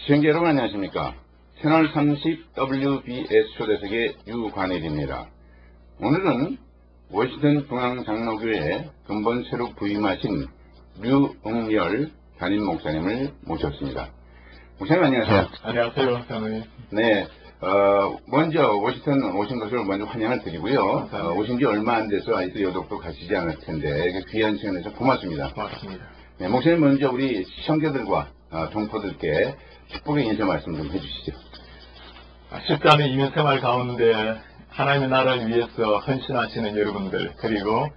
시청자 여러분 안녕하십니까. 채널 30 WBS 초대석의 유관일입니다. 오늘은 워싱턴 중앙장로교회 근본 새로 부임하신 류응열 담임 목사님을 모셨습니다. 목사님 안녕하세요. 안녕하세요, 장로님. 네, 먼저 워싱턴 오신 것을 먼저 환영을 드리고요. 오신 지 얼마 안 돼서 아직도 여독도 가시지 않을 텐데 귀한 시간에서 고맙습니다. 고맙습니다. 네, 목사님 먼저 우리 시청자들과 동포들께 축복의 인사 말씀 좀 해주시죠. 쉽지 않은 이민 생활 가운데 하나님의 나라를 위해서 헌신하시는 여러분들, 그리고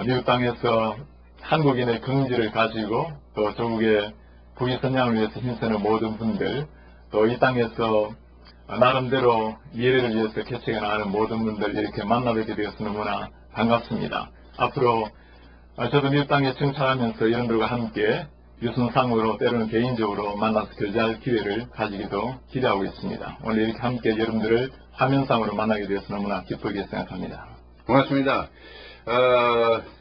미국 땅에서 한국인의 긍지를 가지고 또 조국의 국위 선양을 위해서 힘쓰는 모든 분들, 또 이 땅에서 나름대로 미래를 위해서 개척해 나가는 모든 분들 이렇게 만나뵙게 되어서 너무나 반갑습니다. 앞으로 저도 미국 땅에 정착하면서 여러분들과 함께 유선상으로 때로는 개인적으로 만나서 교제할 기회를 가지기도 기대하고 있습니다. 오늘 이렇게 함께 여러분들을 화면상으로 만나게 되어서 너무나 기쁘게 생각합니다. 고맙습니다.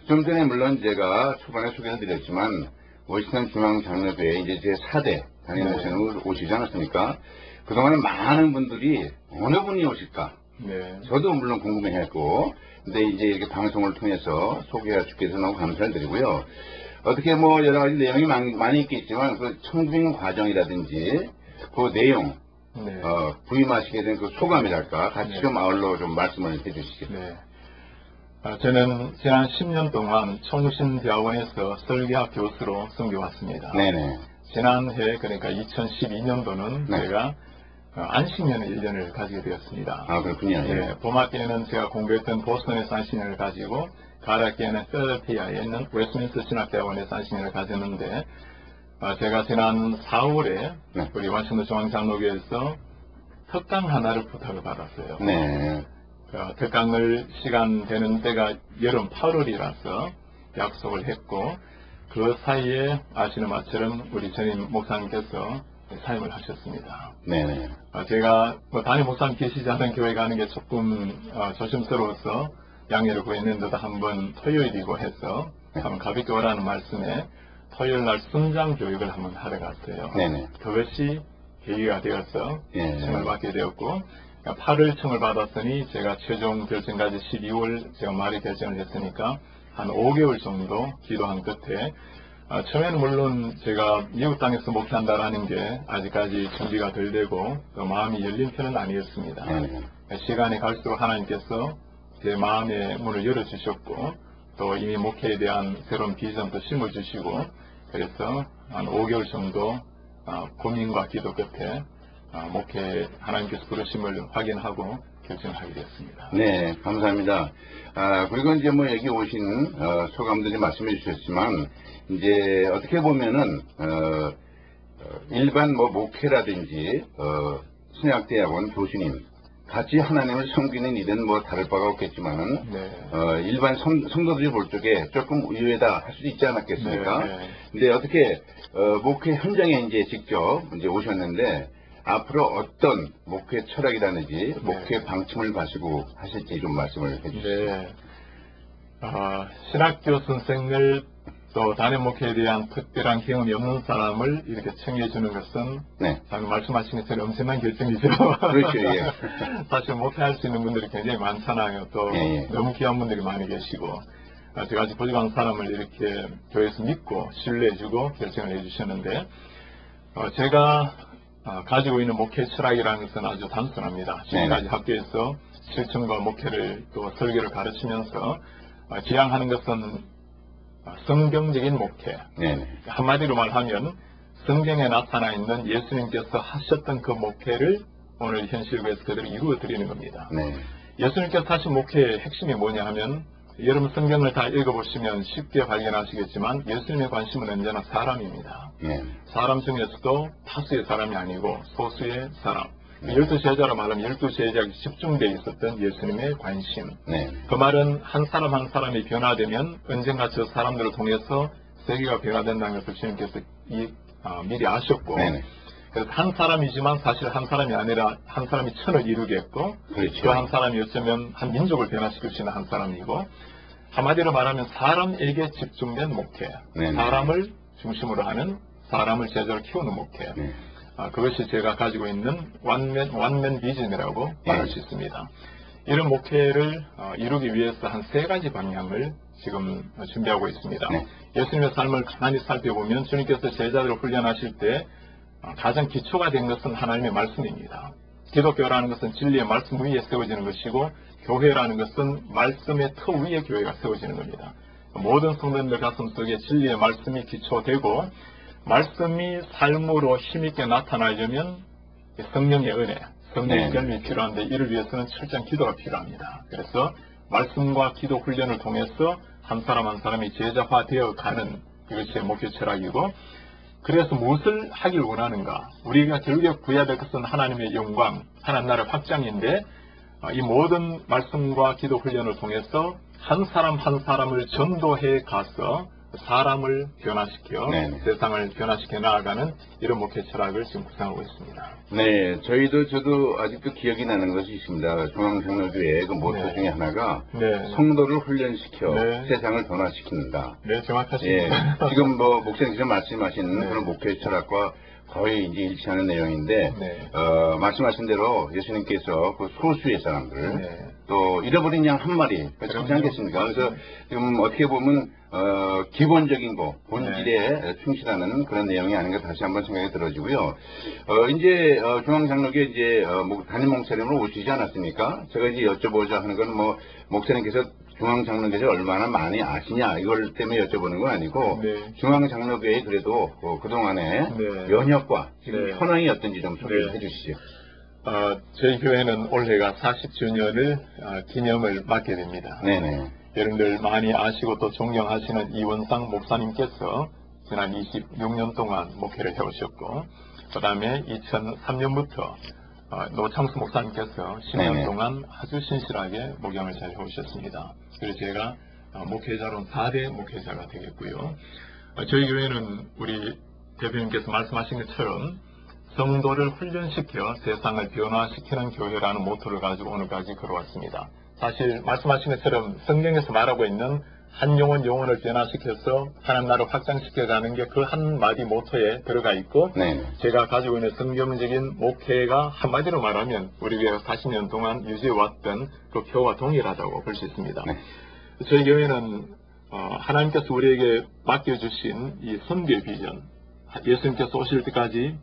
좀 전에 물론 제가 초반에 소개를 드렸지만 워싱턴 중앙장로교회 이제 제 4대 담임 목사님으로 오시지 않았습니까? 그동안에 많은 분들이 어느 분이 오실까? 네. 저도 물론 궁금해했고, 근데 이제 이렇게 방송을 통해서 소개해 주게 돼서 너무 감사를 드리고요. 어떻게 뭐 여러 가지 내용이 많이 있겠지만 그 청빙 과정이라든지 그 내용, 네. 부임하시게 된 그 소감이랄까 같이 네. 좀 아울러 좀 말씀을 해주시죠. 네. 저는 지난 10년 동안 총신대학원에서 설계학 교수로 섬겨왔습니다. 네네. 지난해 그러니까 2012년도는 네. 제가 안식년의 1년을 가지게 되었습니다. 아, 그렇군요. 네, 봄학기에는 제가 공부했던 보스턴에서 안식년을 가지고 가을학기에는 필라델피아에 있는 웨스트민스터 신학대학원에서 안식년을 가졌는데 제가 지난 4월에 네. 우리 워싱턴 중앙장로교회에서 특강 하나를 부탁을 받았어요. 네. 특강을 시간 되는 때가 여름 8월이라서 약속을 했고 그 사이에 아시는 것처럼 우리 전임 목사님께서 사임을 하셨습니다. 네네. 제가 담임 목사님 계시지 않은 교회 가는 게 조금 조심스러워서 양해를 구했는데도 한번 토요일이고 해서 한번 가볍게 오라는 말씀에 토요일 날 순장 교육을 한번 하러 갔어요. 네네. 그것이 계기가 되어서 예. 청을 받게 되었고 8월 청을 받았으니 제가 최종 결정까지 12월 제가 말이 결정을 했으니까 한 5개월 정도 기도한 끝에 처음에는 물론 제가 미국 땅에서 목회한다라는 게 아직까지 준비가 덜 되고 또 마음이 열린 편은 아니었습니다. 시간이 갈수록 하나님께서 제 마음의 문을 열어주셨고 또 이미 목회에 대한 새로운 비전도 심어주시고 그래서 한 5개월 정도 고민과 기도 끝에 목회 하나님께서 부르심을 확인하고 결정을 하게 되었습니다. 네, 감사합니다. 그리고 이제 뭐 여기 오신 소감들이 말씀해 주셨지만 이제 어떻게 보면은 일반 뭐 목회라든지 신학대학원 교수님 같이 하나님을 섬기는 일은 뭐 다를 바가 없겠지만은 네. 일반 성도들이 볼 적에 조금 의외다 할 수도 있지 않았겠습니까? 네. 근데 어떻게 목회 현장에 이제 직접 이제 오셨는데 앞으로 어떤 목회 철학이라든지 목회 방침을 가지고 하실지 좀 말씀을 해주시죠. 네. 신학교 선생을 또 담임 목회에 대한 특별한 경험이 없는 사람을 이렇게 청해 주는 것은 네. 방금 말씀하신 것처럼 엄청난 결정이죠. 그렇죠. 예. 사실 목회할 수 있는 분들이 굉장히 많잖아요. 또 예. 너무 귀한 분들이 많이 계시고 제가 아직 부족한 사람을 이렇게 교회에서 믿고 신뢰해주고 결정을 해주셨는데 제가 가지고 있는 목회 철학이라는 것은 아주 단순합니다. 지금까지 학교에서 실천과 목회를 또 설교를 가르치면서 지향하는 것은 성경적인 목회. 한마디로 말하면 성경에 나타나 있는 예수님께서 하셨던 그 목회를 오늘 현실에서 그대로 이루어 드리는 겁니다. 예수님께서 하신 목회의 핵심이 뭐냐 하면 여러분 성경을 다 읽어보시면 쉽게 발견하시겠지만 예수님의 관심은 언제나 사람입니다. 사람 중에서도 다수의 사람이 아니고 소수의 사람. 12제자로 말하면 12제자가 집중되어 있었던 예수님의 관심. 그 말은 한 사람 한 사람이 변화되면 언젠가 저 사람들을 통해서 세계가 변화된다는 것을 주님께서 미리 아셨고 그래서 한 사람이지만 사실 한 사람이 아니라 한 사람이 천을 이루겠고 그 한 사람이 어쩌면 한 민족을 변화시킬 수 있는 한 사람이고 한마디로 말하면 사람에게 집중된 목회. 사람을 중심으로 하는 사람을 제자로 키우는 목회. 그것이 제가 가지고 있는 완면 비전이라고 네. 말할 수 있습니다. 이런 목회를 이루기 위해서 한 3가지 방향을 지금 준비하고 있습니다. 네. 예수님의 삶을 가만히 살펴보면 주님께서 제자들을 훈련하실 때 가장 기초가 된 것은 하나님의 말씀입니다. 기독교라는 것은 진리의 말씀 위에 세워지는 것이고 교회라는 것은 말씀의 터 위에 교회가 세워지는 겁니다. 모든 성도님들 가슴속에 진리의 말씀이 기초되고 말씀이 삶으로 힘있게 나타나려면 성령의 은혜, 성령의 결핍이 필요한데 이를 위해서는 철저한 기도가 필요합니다. 그래서 말씀과 기도 훈련을 통해서 한 사람 한 사람이 제자화되어 가는 이것이 목표 철학이고 그래서 무엇을 하길 원하는가? 우리가 결국에 구해야 될 것은 하나님의 영광, 하나님 나라의 확장인데 이 모든 말씀과 기도 훈련을 통해서 한 사람 한 사람을 전도해 가서 사람을 변화시켜 네. 세상을 변화시켜 나아가는 이런 목회 철학을 지금 구상하고 있습니다. 네, 저도 아직도 기억이 나는 것이 있습니다. 중앙장로교회 그 모토 네. 중에 하나가 네. 성도를 훈련시켜 네. 세상을 변화시킨다. 네, 정확하십니다. 예, 지금 목사님께서 말씀하신 네. 그런 목회 철학과 거의 이제 일치하는 내용인데, 네. 말씀하신 대로 예수님께서 그 소수의 사람들, 네. 또 잃어버린 양 한 마리, 그렇지 않겠습니까? 그래서 지금 어떻게 보면, 기본적인 거, 본질에 충실하는 그런 내용이 아닌가 다시 한번 생각이 들어지고요. 이제, 중앙장로교에 이제, 담임 목사님으로 오시지 않았습니까? 제가 이제 여쭤보자 하는 건 목사님께서 중앙장로교에 얼마나 많이 아시냐, 이걸 때문에 여쭤보는 건 아니고, 네. 중앙장로교에 그래도 그동안의 네. 연혁과 지금 네. 현황이 어떤지 좀 소개해 네. 주시죠. 저희 교회는 올해가 40주년을 기념을 맞게 됩니다. 네네. 여러분들 많이 아시고 또 존경하시는 이원상 목사님께서 지난 26년 동안 목회를 해오셨고 그 다음에 2003년부터 노창수 목사님께서 10년 네네. 동안 아주 신실하게 목양을 잘 해오셨습니다. 그래서 제가 목회자로는 4대 목회자가 되겠고요. 저희 교회는 우리 대표님께서 말씀하신 것처럼 성도를 훈련시켜 세상을 변화시키는 교회라는 모토를 가지고 오늘까지 걸어왔습니다. 사실 말씀하신 것처럼 성경에서 말하고 있는 한 영혼을 변화시켜서 하나님 나라를 확장시켜가는 게 그 한마디 모토에 들어가 있고 네. 제가 가지고 있는 성경적인 목회가 한마디로 말하면 우리 교회가 40년 동안 유지해왔던 그 교와 동일하다고 볼 수 있습니다. 네. 저희 교회는 하나님께서 우리에게 맡겨주신 이 선교의 비전, 예수님께서 오실 때까지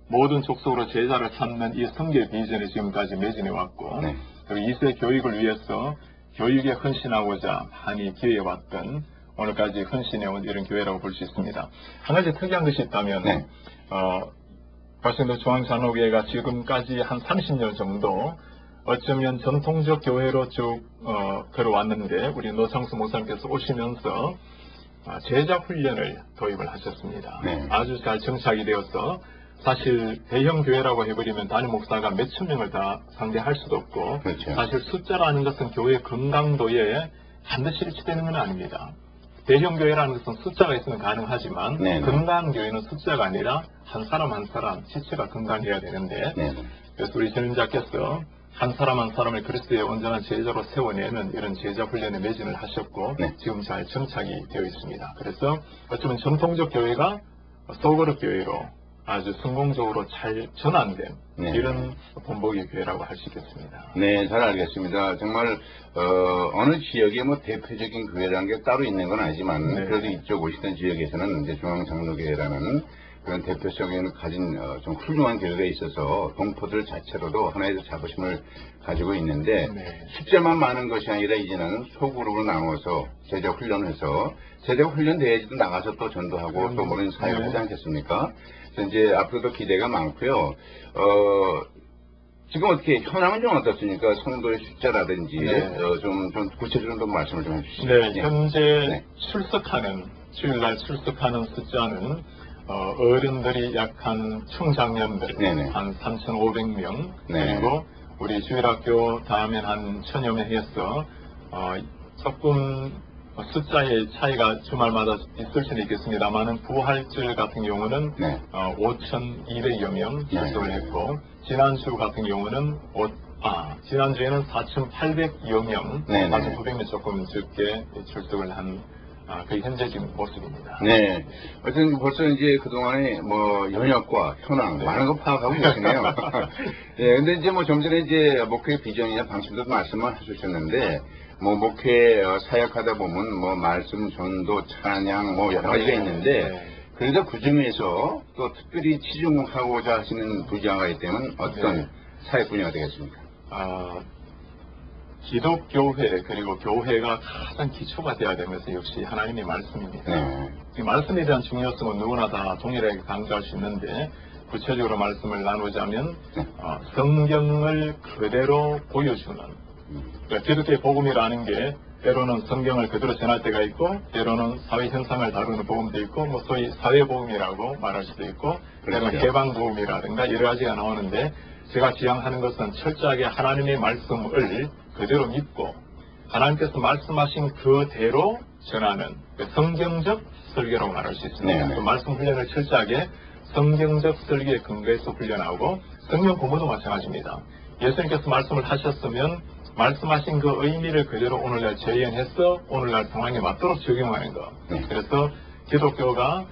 모든 족속으로 제자를 찾는 이 선교의 비전에 지금까지 매진해왔고 네. 그리고 2세 교육을 위해서 교육에 헌신하고자 많이 기회해왔던 오늘까지 헌신해온 이런 교회라고 볼 수 있습니다. 한 가지 특이한 것이 있다면 네. 발생도 중앙장로교회가 지금까지 한 30년 정도 어쩌면 전통적 교회로 쭉 걸어왔는데 우리 노창수 목사님께서 오시면서 제자 훈련을 도입을 하셨습니다. 네. 아주 잘 정착이 되어서 사실 대형 교회라고 해버리면 단임 목사가 몇천 명을 다 상대할 수도 없고 그렇죠. 사실 숫자라는 것은 교회 건강도에 반드시 일치되는 건 아닙니다. 대형 교회라는 것은 숫자가 있으면 가능하지만 네네. 건강한 교회는 숫자가 아니라 한 사람 한 사람 지체가 건강해야 되는데 네. 그래서 우리 전임자께서 한 사람 한 사람을 그리스도의 온전한 제자로 세워내는 이런 제자 훈련에 매진을 하셨고 네. 지금 잘 정착이 되어 있습니다. 그래서 어쩌면 전통적 교회가 소그룹 교회로 아주 성공적으로 잘 전환된 네. 이런 본보기 교회라고 할 수 있겠습니다. 네, 잘 알겠습니다. 정말 어느 지역에 대표적인 교회라는 게 따로 있는 건 아니지만 네. 그래도 이쪽 오시던 지역에서는 이제 중앙장로교회라는 그런 대표성을 가진 좀 훌륭한 교회가 있어서 동포들 자체로도 하나의 자부심을 가지고 있는데 네. 숫자만 많은 것이 아니라 이제는 소그룹으로 나눠서 제자 훈련해서 제자 훈련돼야지도 나가서 또 전도하고 또 모르는 사역을 하지 않겠습니까? 그래서 이제 앞으로도 기대가 많고요. 지금 어떻게 현황은 좀 어떻습니까? 성도의 숫자라든지 네. 좀 구체적으로 좀 말씀을 좀 해주시죠. 네, 현재 네. 주일날 출석하는 숫자는 어른들이 약 한 청장년들 네네. 한 3,500명 네. 그리고 우리 주일학교 다음엔 한 1,000여 명 해서 조금 숫자의 차이가 주말마다 있을 수는 있겠습니다만은 부활절 같은 경우는 네. 5,200여 명 출석을 네. 했고 지난주 같은 경우는 지난주에는 4,800여 명, 네네. 4,900명 조금 적게 출석을 한 그 현재적인 모습입니다. 네. 어쨌든 벌써 이제 그동안에 뭐 연역과 현황 네. 많은 거 파악하고 계시네요. 예, 근데 이제 뭐 좀 전에 이제 목회 비전이나 방침도 말씀을 해주셨는데, 뭐 목회 사역하다 보면 뭐 말씀, 전도, 찬양 뭐 여러 가지가 있는데, 네. 그래서 그 중에서 또 특별히 치중하고자 하시는 분야가 있다면 어떤 네. 사역 분야가 되겠습니까? 기독교회 그리고 교회가 가장 기초가 되어야 되는 것은 역시 하나님의 말씀입니다. 네. 이 말씀에 대한 중요성은 누구나 다 동일하게 강조할 수 있는데 구체적으로 말씀을 나누자면 성경을 그대로 보여주는 그러니까 기독교의 복음이라는 게 때로는 성경을 그대로 전할 때가 있고 때로는 사회 현상을 다루는 복음도 있고 뭐 소위 사회복음이라고 말할 수도 있고 때로는 그렇죠. 해방복음이라든가 여러 가지가 나오는데 제가 지향하는 것은 철저하게 하나님의 말씀을 그대로 믿고 하나님께서 말씀하신 그대로 전하는 성경적 설교라고 말할 수 있습니다. 네. 그 말씀 훈련을 철저하게 성경적 설교에 근거해서 훈련하고 성경 공부도 마찬가지입니다. 예수님께서 말씀을 하셨으면 말씀하신 그 의미를 그대로 오늘날 재현해서 오늘날 상황에 맞도록 적용하는 것. 그래서 기독교가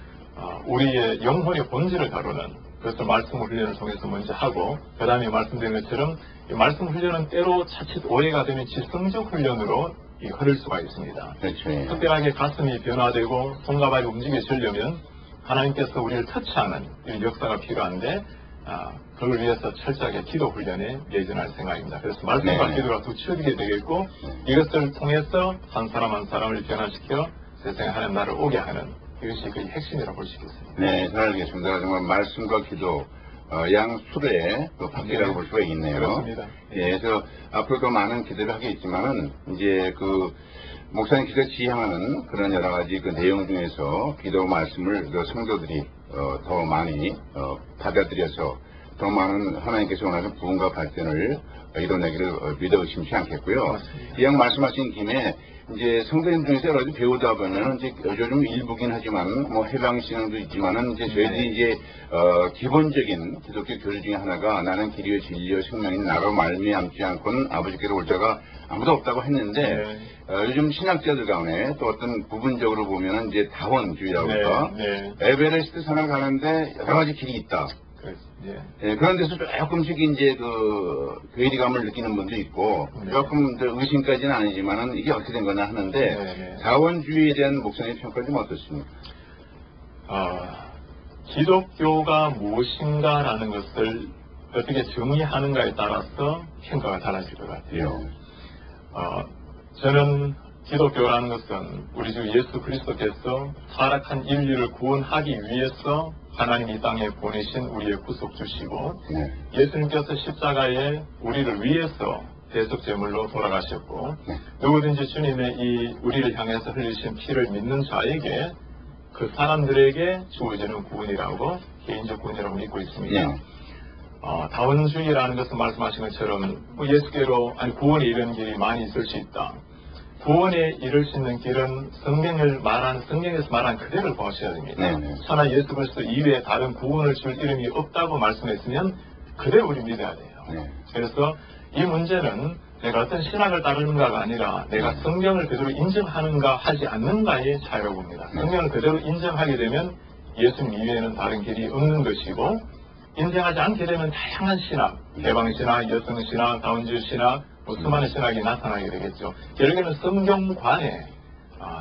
우리의 영혼의 본질을 다루는 그것을 말씀 훈련을 통해서 먼저 하고 그 다음에 말씀드린 것처럼 이 말씀 훈련은 때로 자칫 오해가 되면 지성적 훈련으로 흐를 수가 있습니다. 그렇죠. 특별하게 가슴이 변화되고 손과 발이 움직여지려면 하나님께서 우리를 터치하는 이 역사가 필요한데 그걸 위해서 철저하게 기도 훈련에 예전할 생각입니다. 그래서 말씀과 네. 기도가 두 치워지게 되겠고 이것을 통해서 한 사람 한 사람을 변화시켜 세상에 하나님 나라를 오게 하는 이것이 그 핵심이라고 볼 수 있겠습니다. 네, 잘 알겠습니다. 정말 말씀과 기도 양술의 바퀴라고 볼 수가 있네요. 그렇습니다. 예, 그래서 앞으로도 많은 기대를 하겠지만은 이제 그 목사님께서 지향하는 그런 여러 가지 그 내용 중에서 기도 말씀을 그 성도들이 더 많이 받아들여서 더 많은 하나님께서 원하는 부흥과 발전을 이뤄내기를 믿어 의심치 않겠고요. 이왕 말씀하신 김에 이제 성도님 중에서 여러 가지 배우다 보면 이제 요즘 일부긴 하지만 뭐 해방신앙도 있지만은 이제 저희들이 이제 기본적인 기독교 교리 중에 하나가 나는 길이요 진리요 생명인 나로 말미암지 않고는 아버지께로 올 자가 아무도 없다고 했는데 요즘 신학자들 가운데 또 어떤 부분적으로 보면은 이제 다원주의라고 할까 에베레스트 산을 가는데 여러 가지 길이 있다. 예, 그런 데서 조금씩 이제 그 괴리감을 느끼는 분도 있고 조금 의심까지는 아니지만은 이게 어떻게 된 거나 하는데 자원주의에 대한 목사님의 평가는 좀 어떻습니까? 기독교가 무엇인가라는 것을 어떻게 정의하는가에 따라서 평가가 달라질 것 같아요. 저는 기독교라는 것은 우리 주 예수 그리스도께서 타락한 인류를 구원하기 위해서 하나님 이 땅에 보내신 우리의 구속주시고 예수님께서 십자가에 우리를 위해서 대속제물로 돌아가셨고 누구든지 주님의 이 우리를 향해서 흘리신 피를 믿는 자에게 그 사람들에게 주어지는 구원이라고 개인적 구원이라고 믿고 있습니다. 다원주의라는 것은 말씀하신 것처럼 예수께로 구원에 이르는 길이 많이 있을 수 있다. 구원에 이를 수 있는 길은 성경에서 말한 그대로를 보셔야 됩니다. 천하 예수 그리스도 이외에 다른 구원을 줄 이름이 없다고 말씀했으면 그대로 우리 믿어야 돼요. 그래서 이 문제는 내가 어떤 신학을 따르는가가 아니라 내가 성경을 그대로 인정하는가 하지 않는가의 차이라고 봅니다. 성경을 그대로 인정하게 되면 예수님 이외에는 다른 길이 없는 것이고 인정하지 않게 되면 다양한 신학, 해방신학, 여성신학, 다원주의 신학 수많은 신학이 나타나게 되겠죠. 결국에는 성경관에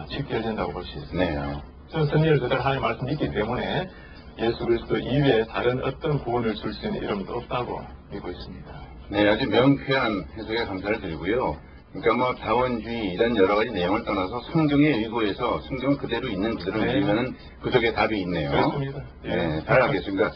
직결된다고 볼 수 있습니다. 저는 성경을 그대로 하나님 말씀 믿기 때문에 예수 그리스도 이외에 다른 어떤 구원을 줄 수 있는 이름도 없다고 믿고 있습니다. 네, 아주 명쾌한 해석에 감사를 드리고요. 그러니까 뭐 다원주의 이런 여러 가지 내용을 떠나서 성경에 의거해서 성경 그대로 있는 그대로 믿으면은 그 속에 답이 있네요. 그렇습니다. 네, 잘 알겠습니다.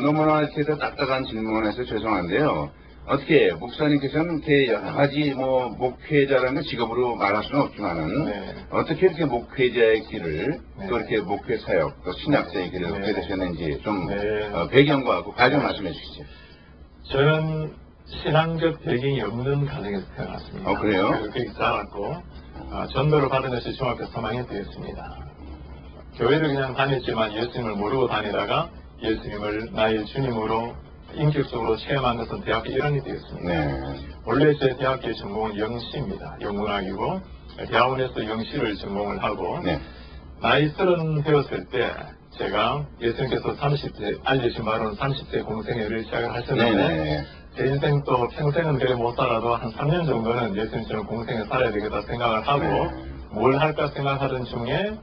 너무나 이렇게 딱딱한 질문에서 죄송한데요. 어떻게 목사님께서는 이렇게 여러 가지 뭐 목회자라는 직업으로 말할 수는 없지만은 어떻게 이렇게 목회자의 길을 또 이렇게 목회 사역 또 신학자의 길을 어떻게 되셨는지 좀 배경과 그 과정 말씀해 주시죠. 저는 신앙적 배경이 없는 가정에서 태어났습니다. 그래요? 그렇게 자랐고 전도를 받은 것이 중학교 3학년 때였습니다. 교회를 그냥 다녔지만 예수님을 모르고 다니다가 예수님을 나의 주님으로 인격적으로 체험한 것은 대학교 1학년 때였습니다. 원래 제 대학교의 전공은 영시입니다. 영문학이고 대학원에서 영시를 전공을 하고 네. 나이 30 되었을 때 제가 예수님께서 30세 알려주신 바로는 30세 공생애를 시작을 하셨는데 네네. 제 인생 또 평생은 그래 못 살아도 한 3년 정도는 예수님처럼 공생에 살아야 되겠다 생각을 하고 네. 뭘 할까 생각하던 중에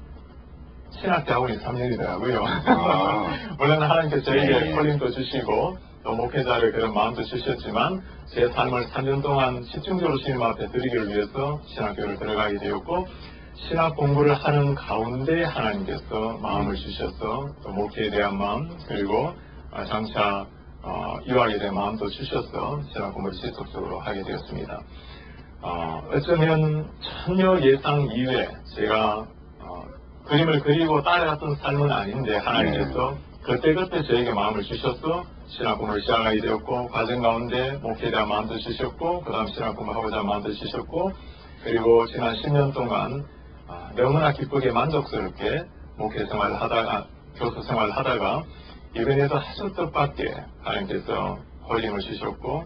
신학대학원이 3년이더라고요. 아. 원래는 하나님께서 저에게 네. 콜링도 주시고 또 목회자를 그런 마음도 주셨지만 제 삶을 3년 동안 집중적으로 주님 앞에 드리기를 위해서 신학교를 들어가게 되었고 신학 공부를 하는 가운데 하나님께서 마음을 주셔서 또 목회에 대한 마음 그리고 장차 유학에 대한 마음도 주셔서 신학 공부를 지속적으로 하게 되었습니다. 어쩌면 전혀 예상 이외에 제가 그림을 그리고 따라갔던 삶은 아닌데 하나님께서 그때그때 저에게 마음을 주셔서 신학 공부를 시작하게 되었고 과정 가운데 목회에 대한 마음도 주셨고 그 다음 신학 공부하고자 하는 마음도 주셨고 그리고 지난 10년 동안 너무나 기쁘게 만족스럽게 목회 생활을 하다가 교수 생활을 하다가 이번에도 아주 뜻밖의 하나님께서 홀링을 주셨고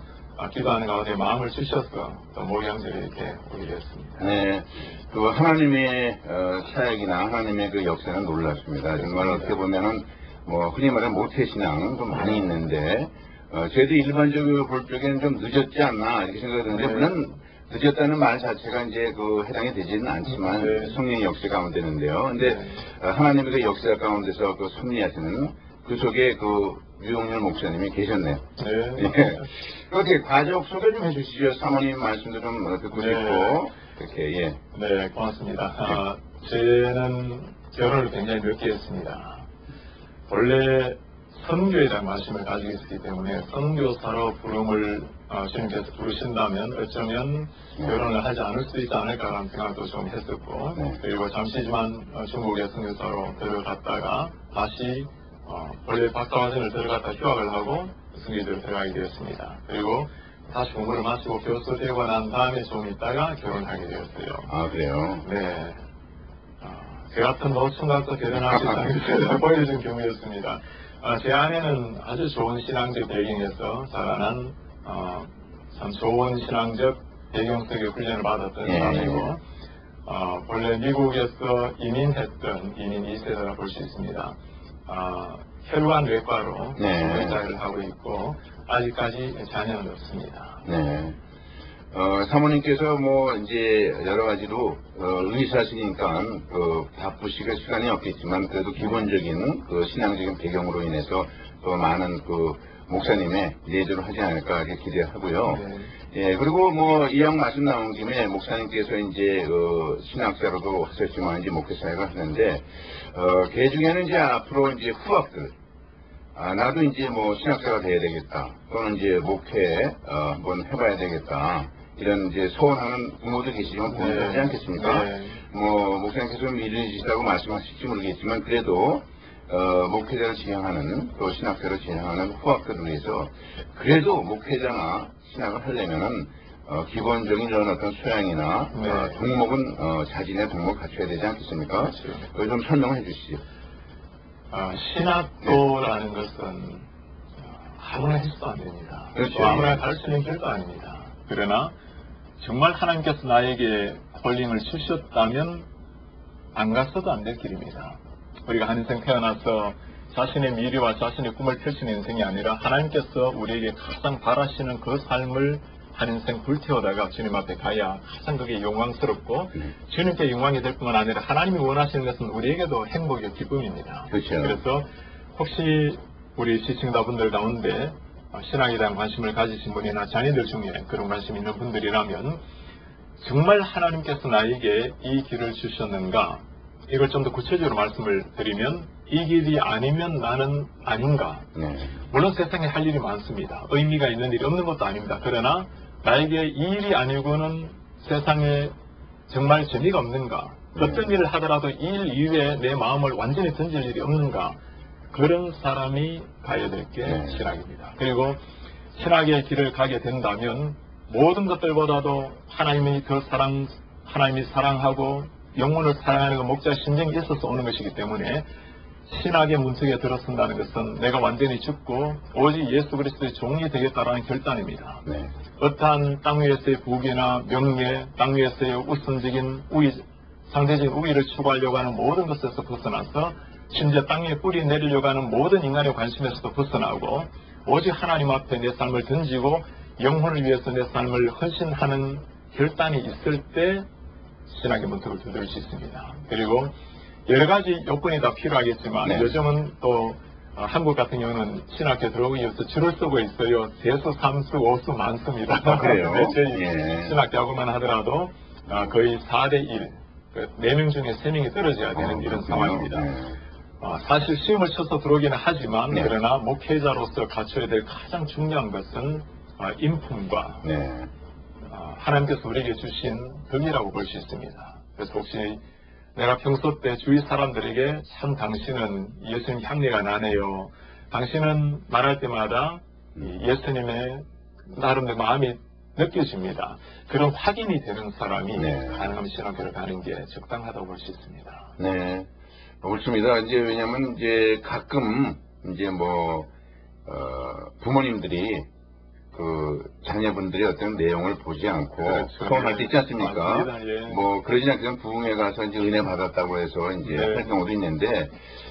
기도하는 가운데 마음을 주셔서 또 모양들이 이렇게 오게 되었습니다. 네, 그 하나님의 사역이나 하나님의 그 역사는 놀랍습니다. 정말 어떻게 보면은 뭐 흔히 말하는 모태신앙 좀 많이 있는데 저희도 일반적으로 볼 적에는 좀 늦었지 않나 이렇게 생각이 드는데 물론 늦었다는 말 자체가 이제 그 해당이 되지는 않지만 성령의 역사 가운데는데요. 근데 하나님의 그 역사 가운데서 그 섭리하시는 그 속에 그 유용렬 목사님이 계셨네요. 네. 예. 어떻게 가족 소개 좀 해주시죠. 사모님 말씀도 좀 듣고 싶고 이렇게 예. 네, 고맙습니다. 저는 결혼을 굉장히 늦게 했습니다. 원래 선교에 대한 관심을 가지고 있었기 때문에 선교사로 부름을 주님께서 부르신다면 어쩌면 결혼을 하지 않을 수 있지 않을까라는 생각도 좀 했었고 그리고 잠시지만 중국의 선교사로 들어갔다가 다시 원래 박사과정을 들어갔다 휴학을 하고 선교지로 들어가게 되었습니다. 그리고 다시 공부를 마치고 교수 되고 난 다음에 좀 있다가 결혼하게 되었어요. 아 그래요? 네. 저 같은 노총각도 결혼하기 전에 보여준 경우였습니다. 제 아내는 아주 좋은 신앙적 배경에서 자라난 참 좋은 신앙적 배경 속에 훈련을 받았던 사람이고 본래 미국에서 이민했던 이민 2세라고 볼 수 있습니다. 혈관 외과로 의사를 하고 있고 아직까지 자녀는 없습니다. 네. 사모님께서 뭐 이제 여러 가지로 의사시니까 바쁘시고 시간이 없겠지만 그래도 기본적인 그 신앙적인 배경으로 인해서 많은 그 목사님의 예조를 하지 않을까 이렇게 기대하고요. 예, 그리고 뭐 이왕 말씀 나온 김에 목사님께서 이제 신학자로도 하셨지만 이제 목회 사역을 하는데 그 중에는 이제 앞으로 이제 후학들 나도 이제 뭐 신학자가 돼야 되겠다 또는 이제 목회 한번 해봐야 되겠다. 이런 이제 소원하는 부모도 계시지만 보지 않겠습니까? 뭐 목사님께서 미련이시다고 말씀하실지 모르겠지만 그래도 목회자를 지향하는 또 신학자를 지향하는 후학들을 위해서 그래도 목회자나 신학을 하려면은 기본적인 이런 어떤 소양이나 덕목은 자진의 덕목을 갖춰야 되지 않겠습니까? 그렇죠. 그걸 좀 설명해 주시죠. 신학도라는 것은 아무나 해서도 안 됩니다. 그렇죠. 또 아무나 갈 수 있는 길도 아닙니다. 그러나 정말 하나님께서 나에게 콜링을 주셨다면 안 갔어도 안 될 길입니다. 우리가 한 인생 태어나서 자신의 미래와 자신의 꿈을 펼치는 인생이 아니라 하나님께서 우리에게 가장 바라시는 그 삶을 한 인생 불태우다가 주님 앞에 가야 가장 그게 영광스럽고 주님께 영광이 될 뿐만 아니라 하나님이 원하시는 것은 우리에게도 행복이고 기쁨입니다. 그렇죠. 그래서 혹시 우리 시청자분들 가운데 신학에 대한 관심을 가지신 분이나 자녀들 중에 그런 관심이 있는 분들이라면 정말 하나님께서 나에게 이 길을 주셨는가? 이걸 좀 더 구체적으로 말씀을 드리면 이 길이 아니면 나는 아닌가? 물론 세상에 할 일이 많습니다. 의미가 있는 일이 없는 것도 아닙니다. 그러나 나에게 이 일이 아니고는 세상에 정말 재미가 없는가? 어떤 일을 하더라도 이 일 이외에 내 마음을 완전히 던질 일이 없는가? 그런 사람이 가야 될 게 신학입니다. 그리고 신학의 길을 가게 된다면 모든 것들보다도 하나님이 사랑하고 영혼을 사랑하는 그 목자 심정이 있어서 오는 것이기 때문에 신학의 문턱에 들어선다는 것은 내가 완전히 죽고 오직 예수 그리스도의 종이 되겠다라는 결단입니다. 네. 어떠한 땅 위에서의 부귀나 명예, 땅 위에서의 우선적인 우위, 상대적인 우위를 추구하려고 하는 모든 것에서 벗어나서 심지어 땅 위에 뿌리 내리려고 하는 모든 인간의 관심에서도 벗어나고 오직 하나님 앞에 내 삶을 던지고 영혼을 위해서 내 삶을 헌신하는 결단이 있을 때 신학의 문턱을 두드릴 수 있습니다. 그리고 여러 가지 요건이 다 필요하겠지만 네. 요즘은 또 한국 같은 경우는 신학교 들어오기 위해서 줄을 서고 있어요. 대수, 삼수, 오수 많습니다. 아, 그래요? 저희 예. 신학교하고만 하더라도 거의 4대1, 4명 중에 3명이 떨어져야 되는 이런 그렇군요. 상황입니다. 네. 사실 시험을 쳐서 들어오기는 하지만 네. 그러나 목회자로서 갖춰야 될 가장 중요한 것은 인품과 네. 하나님께서 우리에게 주신 덕이라고 볼 수 있습니다. 그래서 혹시 내가 평소 때 주위 사람들에게 참 당신은 예수님 향기가 나네요. 당신은 말할 때마다 예수님의 나름대로 마음이 느껴집니다. 그런 확인이 되는 사람이 네. 가능하면 신학교를 가는 게 적당하다고 볼 수 있습니다. 네. 옳습니다. 이제 왜냐면 이제 가끔 이제 부모님들이 그 자녀분들이 어떤 내용을 보지 않고 그렇죠. 서운할 때 있지 않습니까? 맞습니다. 예. 그러지 않고는 부흥회 가서 이제 은혜 받았다고 해서 이제 네. 할 경우도 있는데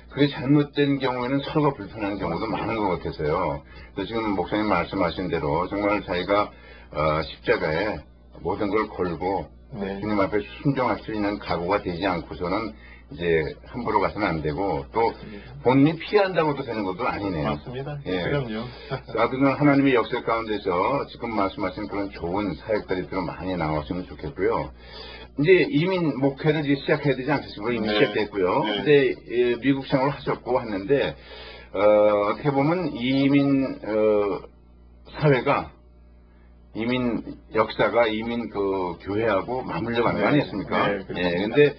그게 잘못된 경우에는 서로가 불편한 경우도 많은 것 같아서요. 그래서 지금 목사님 말씀하신 대로 정말 자기가 십자가에 모든 걸 걸고 네. 주님 앞에 순종할 수 있는 각오가 되지 않고서는 이제 함부로 가서는 안 되고 또 본인이 피한다고도 되는 것도 아니네요. 맞습니다. 예. 그럼요. 나도 하나님의 역사 가운데서 지금 말씀하신 그런 좋은 사역들이 더 많이 나왔으면 좋겠고요. 이제 이민 목회를 이제 시작해야 되지 않겠습니까? 이미 네. 시작됐고요. 네. 근데 미국 생활을 하셨고 했는데 어떻게 보면 이민 사회가 이민 역사가 이민 그 교회하고 맞물려 가는 거 아니겠습니까? 네, 그렇습니다. 예, 근데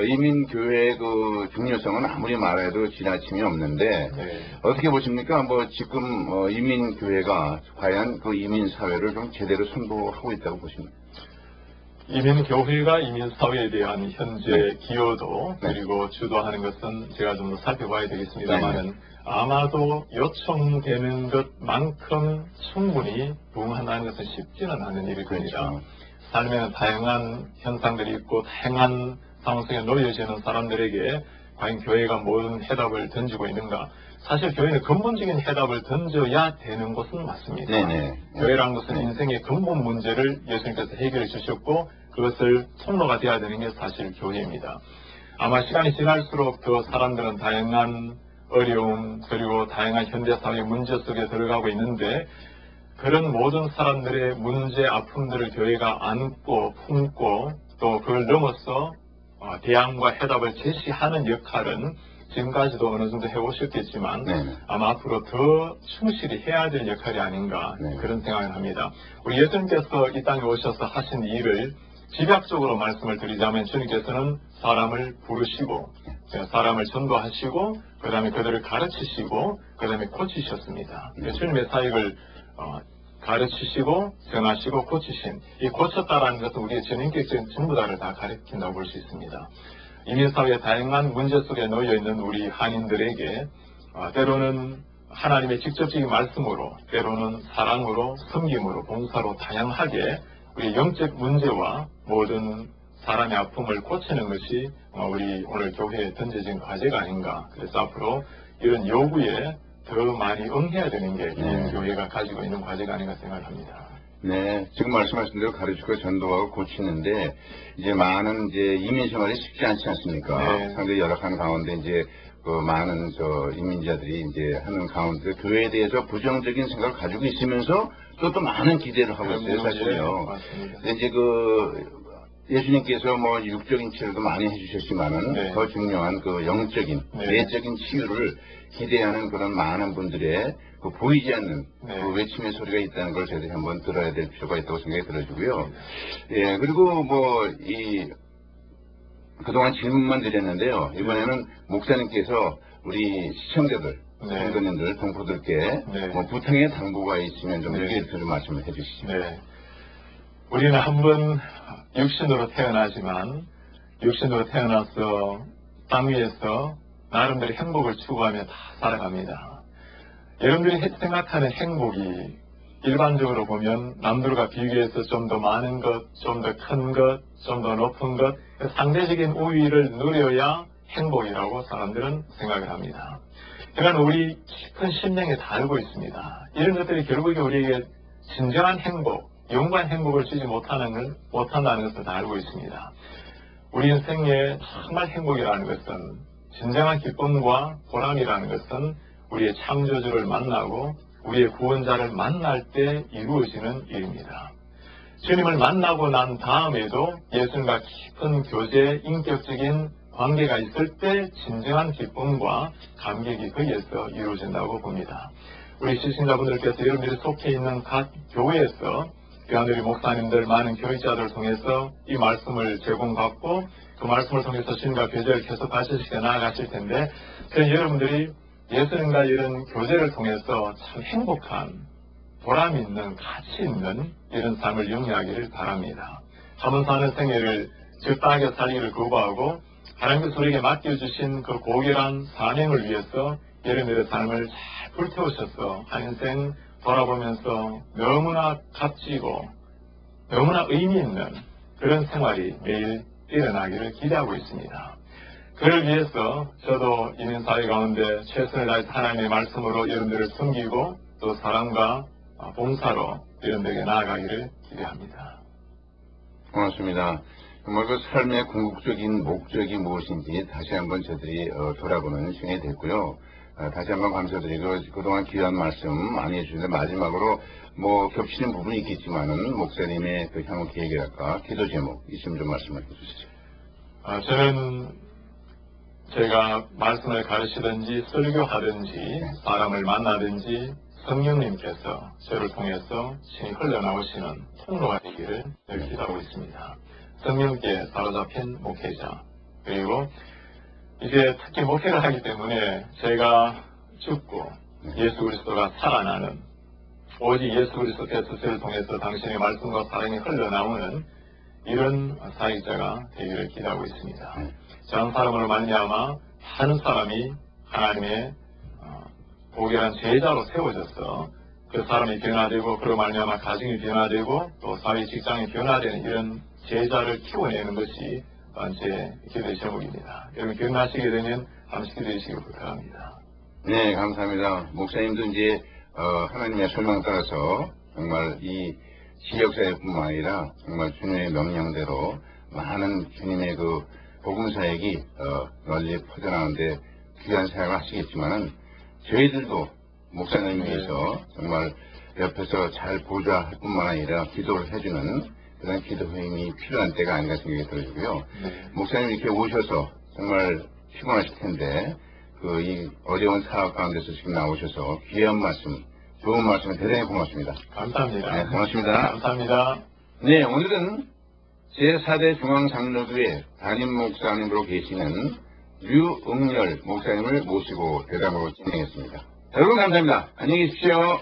이민 교회의 그 중요성은 아무리 말해도 지나침이 없는데 네. 어떻게 보십니까? 지금 이민 교회가 과연 그 이민 사회를 좀 제대로 선도하고 있다고 보십니까? 이민교회가 이민사회에 대한 현재 네. 기여도 네. 그리고 주도하는 것은 제가 좀 더 살펴봐야 되겠습니다만은 네. 아마도 요청되는 것만큼 충분히 부응한다는 것은 쉽지는 않은 일일 겁니다. 그렇죠. 삶에는 다양한 현상들이 있고 다양한 상황 속에 놓여지는 사람들에게 과연 교회가 모든 해답을 던지고 있는가? 사실 교회는 근본적인 해답을 던져야 되는 것은 맞습니다. 네네. 교회라는 것은 인생의 근본 문제를 예수님께서 해결해 주셨고 그것을 통로가 되어야 되는 게 사실 교회입니다. 아마 시간이 지날수록 더 사람들은 다양한 어려움 그리고 다양한 현대사회의 문제 속에 들어가고 있는데 그런 모든 사람들의 문제 아픔들을 교회가 안고 품고 또 그걸 넘어서 대안과 해답을 제시하는 역할은 지금까지도 어느 정도 해오셨겠지만 네네. 아마 앞으로 더 충실히 해야 될 역할이 아닌가 네. 그런 생각을 합니다. 우리 예수님께서 이 땅에 오셔서 하신 일을 집약적으로 말씀을 드리자면 주님께서는 사람을 부르시고 사람을 전도하시고 그 다음에 그들을 가르치시고 그 다음에 고치셨습니다. 주님의 사역을 가르치시고 전하시고 고치신 이 고쳤다라는 것은 우리의 전인격적인 전부 다를 다 가리킨다고 볼 수 있습니다. 이민사회의 다양한 문제 속에 놓여있는 우리 한인들에게 때로는 하나님의 직접적인 말씀으로 때로는 사랑으로 섬김으로 봉사로 다양하게 우리 영적 문제와 모든 사람의 아픔을 고치는 것이 우리 오늘 교회에 던져진 과제가 아닌가. 그래서 앞으로 이런 요구에 더 많이 응해야 되는 게 이민교회가 가지고 있는 과제가 아닌가 생각합니다. 네, 지금 말씀하신 대로 가르치고 전도하고 고치는데 이제 많은 이제 이민 생활이 쉽지 않지 않습니까? 네. 상당히 열악한 가운데 이제 그 많은 이민자들이 이제 하는 가운데 교회에 대해서 부정적인 생각을 가지고 있으면서 또 많은 기대를 하고 있어요, 사실요. 맞습니다. 근데 이제 예수님께서 육적인 치료도 많이 해주셨지만은 네. 더 중요한 그 영적인, 네. 내적인 치유를 기대하는 그런 많은 분들의 그 보이지 않는 네. 그 외침의 소리가 있다는 걸 저희들이 한번 들어야 될 필요가 있다고 생각이 들어지고요. 예, 그리고 그동안 질문만 드렸는데요. 이번에는 목사님께서 우리 시청자들, 네. 성도님들, 동포들께 네. 부탁의 당부가 있으면 좀 네. 얘기를 좀 말씀을 해주시죠. 네. 우리는 한번 육신으로 태어나지만 육신으로 태어나서 땅 위에서 나름대로 행복을 추구하며 다 살아갑니다. 여러분들이 생각하는 행복이 일반적으로 보면 남들과 비교해서 좀 더 많은 것, 좀 더 큰 것, 좀 더 높은 것, 상대적인 우위를 누려야 행복이라고 사람들은 생각을 합니다. 그러나 우리 깊은 심령에 다 알고 있습니다. 이런 것들이 결국에 우리에게 진정한 행복, 영원한 행복을 주지 못한다는 것을 다 알고 있습니다. 우리 인생에 정말 행복이라는 것은, 진정한 기쁨과 보람이라는 것은 우리의 창조주를 만나고 우리의 구원자를 만날 때 이루어지는 일입니다. 주님을 만나고 난 다음에도 예수님과 깊은 교제, 인격적인 관계가 있을 때 진정한 기쁨과 감격이 거기에서 이루어진다고 봅니다. 우리 시청자분들께서 여러분들이 속해 있는 각 교회에서 교환우리 목사님들, 많은 교육자들을 통해서 이 말씀을 제공받고 그 말씀을 통해서 주님과 교제를 계속 하시게 나아가실 텐데, 여러분들이 예수님과 이런 교제를 통해서 참 행복한, 보람 있는, 가치 있는 이런 삶을 영위하기를 바랍니다. 한번 사는 생애를 적당하게 살기를 거부하고 하나님께서 우리에게 맡겨주신 그 고결한 사명을 위해서 여러분들의 삶을 잘 불태우셔서 한 인생 돌아보면서 너무나 값지고 너무나 의미 있는 그런 생활이 매일 일어나기를 기대하고 있습니다. 그를 위해서 저도 이민사회 가운데 최선을 다해서 하나님의 말씀으로 여러분들을 섬기고 또 사랑과 봉사로 여러분들에게 나아가기를 기대합니다. 고맙습니다. 정말 그 삶의 궁극적인 목적이 무엇인지 다시 한번 저희들이 돌아보는 시간이 됐고요. 다시 한번 감사드리고 그동안 귀한 말씀 많이 해주셨는데, 마지막으로 뭐 겹치는 부분이 있겠지만은 목사님의 그 향후 계획이랄까 기도 제목 있으면 좀 말씀해 주시죠. 저는 제가 말씀을 가르치든지 설교하든지 사람을 만나든지 성령님께서 저를 통해서 신이 흘러나오시는 통로가 되기를 늘 기도하고 있습니다. 성령께 사로잡힌 목회자, 그리고 이제 특히 목회를 하기 때문에 제가 죽고 예수 그리스도가 살아나는, 오직 예수 그리스도께서 저를 통해서 당신의 말씀과 사랑이 흘러나오는 이런 사역자가 되기를 기대하고 있습니다. 저런 사람으로 말미암아 많은 사람이 하나님의 고결한 제자로 세워져서 그 사람이 변화되고 그로 말미암아 가정이 변화되고 또 사회 직장이 변화되는 이런 제자를 키워내는 것이 제 기도의 제목입니다. 여러분 기억나시게 되면 함께 기도해 주시기 부탁합니다. 네, 감사합니다. 목사님도 이제 하나님의 설명 따라서 정말 이 지역사회뿐만 아니라 정말 주님의 명령대로 많은 주님의 그 복음 사역이 널리 퍼져나가는데 귀한 사역을 하시겠지만은 저희들도 목사님 위해서 정말 옆에서 잘 보좌할 뿐만 아니라 기도를 해주는 그런 기도 힘이 필요한 때가 아닌가 생각이 들어지고요. 목사님 이렇게 오셔서 정말 피곤하실 텐데 이 어려운 사업 가운데서 지금 나오셔서 귀한 말씀, 좋은 말씀 대단히 고맙습니다. 감사합니다. 네, 고맙습니다. 감사합니다. 네, 오늘은 제4대 중앙장로교회 담임 목사님으로 계시는 류응열 목사님을 모시고 대담으로 진행했습니다. 여러분 감사합니다. 안녕히 계십시오.